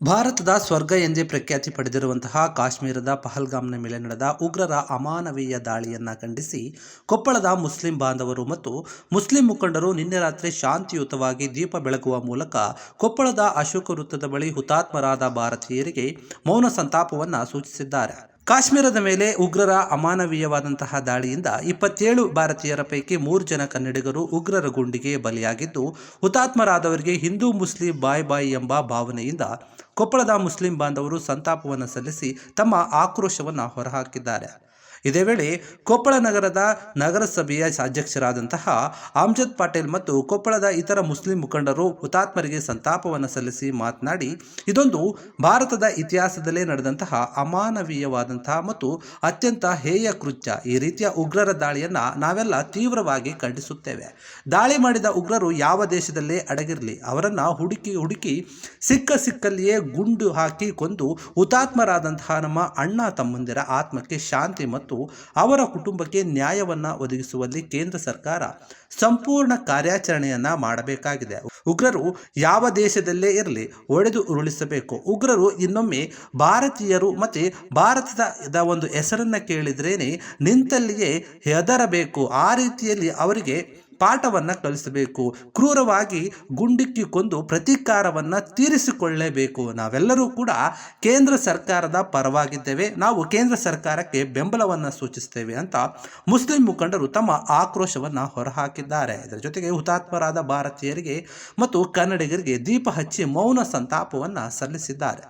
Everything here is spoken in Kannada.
ಭಾರತದ ಸ್ವರ್ಗ ಎಂದೇ ಪ್ರಖ್ಯಾತಿ ಪಡೆದಿರುವಂತಹ ಕಾಶ್ಮೀರದ ಪಹಲ್ಗಾಮ್ನ ಮೇಲೆ ನಡೆದ ಉಗ್ರರ ಅಮಾನವೀಯ ದಾಳಿಯನ್ನು ಖಂಡಿಸಿ ಕೊಪ್ಪಳದ ಮುಸ್ಲಿಂ ಬಾಂಧವರು ಮತ್ತು ಮುಸ್ಲಿಂ ಮುಖಂಡರು ನಿನ್ನೆ ರಾತ್ರಿ ಶಾಂತಿಯುತವಾಗಿ ದೀಪ ಬೆಳಗುವ ಮೂಲಕ ಕೊಪ್ಪಳದ ಅಶೋಕ ವೃತ್ತದ ಬಳಿ ಹುತಾತ್ಮರಾದ ಭಾರತೀಯರಿಗೆ ಮೌನ ಸಂತಾಪವನ್ನು ಸೂಚಿಸಿದ್ದಾರೆ. ಕಾಶ್ಮೀರದ ಮೇಲೆ ಉಗ್ರರ ಅಮಾನವೀಯವಾದಂತಹ ದಾಳಿಯಿಂದ 27 ಭಾರತೀಯರ ಪೈಕಿ 3 ಜನ ಕನ್ನಡಿಗರು ಉಗ್ರರ ಗುಂಡಿಗೆ ಬಲಿಯಾಗಿದ್ದು, ಹುತಾತ್ಮರಾದವರಿಗೆ ಹಿಂದೂ ಮುಸ್ಲಿಂ ಬಾಯ್ ಬಾಯ್ ಎಂಬ ಭಾವನೆಯಿಂದ ಕೊಪ್ಪಳದ ಮುಸ್ಲಿಂ ಬಾಂಧವರು ಸಂತಾಪವನ್ನು ಸಲ್ಲಿಸಿ ತಮ್ಮ ಆಕ್ರೋಶವನ್ನು ಹೊರಹಾಕಿದ್ದಾರೆ. ಇದೇ ವೇಳೆ ಕೊಪ್ಪಳ ನಗರದ ನಗರಸಭೆಯ ಅಧ್ಯಕ್ಷರಾದಂತಹ ಅಮ್ಜದ್ ಪಟೇಲ್ ಮತ್ತು ಕೊಪ್ಪಳದ ಇತರ ಮುಸ್ಲಿಂ ಮುಖಂಡರು ಹುತಾತ್ಮರಿಗೆ ಸಂತಾಪವನ್ನು ಸಲ್ಲಿಸಿ ಮಾತನಾಡಿ, ಇದೊಂದು ಭಾರತದ ಇತಿಹಾಸದಲ್ಲೇ ನಡೆದಂತಹ ಅಮಾನವೀಯವಾದಂತಹ ಮತ್ತು ಅತ್ಯಂತ ಹೇಯ ಕೃತ್ಯ. ಈ ರೀತಿಯ ಉಗ್ರರ ದಾಳಿಯನ್ನು ನಾವೆಲ್ಲ ತೀವ್ರವಾಗಿ ಖಂಡಿಸುತ್ತೇವೆ. ದಾಳಿ ಮಾಡಿದ ಉಗ್ರರು ಯಾವ ದೇಶದಲ್ಲೇ ಅಡಗಿರಲಿ, ಅವರನ್ನು ಹುಡುಕಿ ಸಿಕ್ಕಲ್ಲಿಯೇ ಗುಂಡು ಹಾಕಿ ಕೊಂದು ಹುತಾತ್ಮರಾದಂತಹ ನಮ್ಮ ಅಣ್ಣ ತಮ್ಮಂದಿರ ಆತ್ಮಕ್ಕೆ ಶಾಂತಿ ಮತ್ತು ಅವರ ಕುಟುಂಬಕ್ಕೆ ನ್ಯಾಯವನ್ನು ಒದಗಿಸುವಲ್ಲಿ ಕೇಂದ್ರ ಸರ್ಕಾರ ಸಂಪೂರ್ಣ ಕಾರ್ಯಾಚರಣೆಯನ್ನ ಮಾಡಬೇಕಾಗಿದೆ. ಉಗ್ರರು ಯಾವ ದೇಶದಲ್ಲೇ ಇರಲಿ ಒಡೆದು ಉರುಳಿಸಬೇಕು. ಉಗ್ರರು ಇನ್ನೊಮ್ಮೆ ಭಾರತೀಯರು ಮತ್ತು ಭಾರತದ ಒಂದು ಹೆಸರನ್ನು ಕೇಳಿದ್ರೇನೆ ನಿಂತಲ್ಲಿಯೇ ಹೆದರಬೇಕು. ಆ ರೀತಿಯಲ್ಲಿ ಅವರಿಗೆ ಪಾಠವನ್ನು ಕಲಿಸಬೇಕು. ಕ್ರೂರವಾಗಿ ಗುಂಡಿಕ್ಕಿ ಕೊಂದು ಪ್ರತೀಕಾರವನ್ನು ತೀರಿಸಿಕೊಳ್ಳಲೇಬೇಕು. ನಾವೆಲ್ಲರೂ ಕೂಡ ಕೇಂದ್ರ ಸರ್ಕಾರದ ಪರವಾಗಿದ್ದೇವೆ, ನಾವು ಕೇಂದ್ರ ಸರ್ಕಾರಕ್ಕೆ ಬೆಂಬಲವನ್ನು ಸೂಚಿಸ್ತೇವೆ ಅಂತ ಮುಸ್ಲಿಂ ಮುಖಂಡರು ತಮ್ಮ ಆಕ್ರೋಶವನ್ನು ಹೊರಹಾಕಿದ್ದಾರೆ. ಇದರ ಜೊತೆಗೆ ಹುತಾತ್ಮರಾದ ಭಾರತೀಯರಿಗೆ ಮತ್ತು ಕನ್ನಡಿಗರಿಗೆ ದೀಪ ಹಚ್ಚಿ ಮೌನ ಸಂತಾಪವನ್ನು ಸಲ್ಲಿಸಿದ್ದಾರೆ.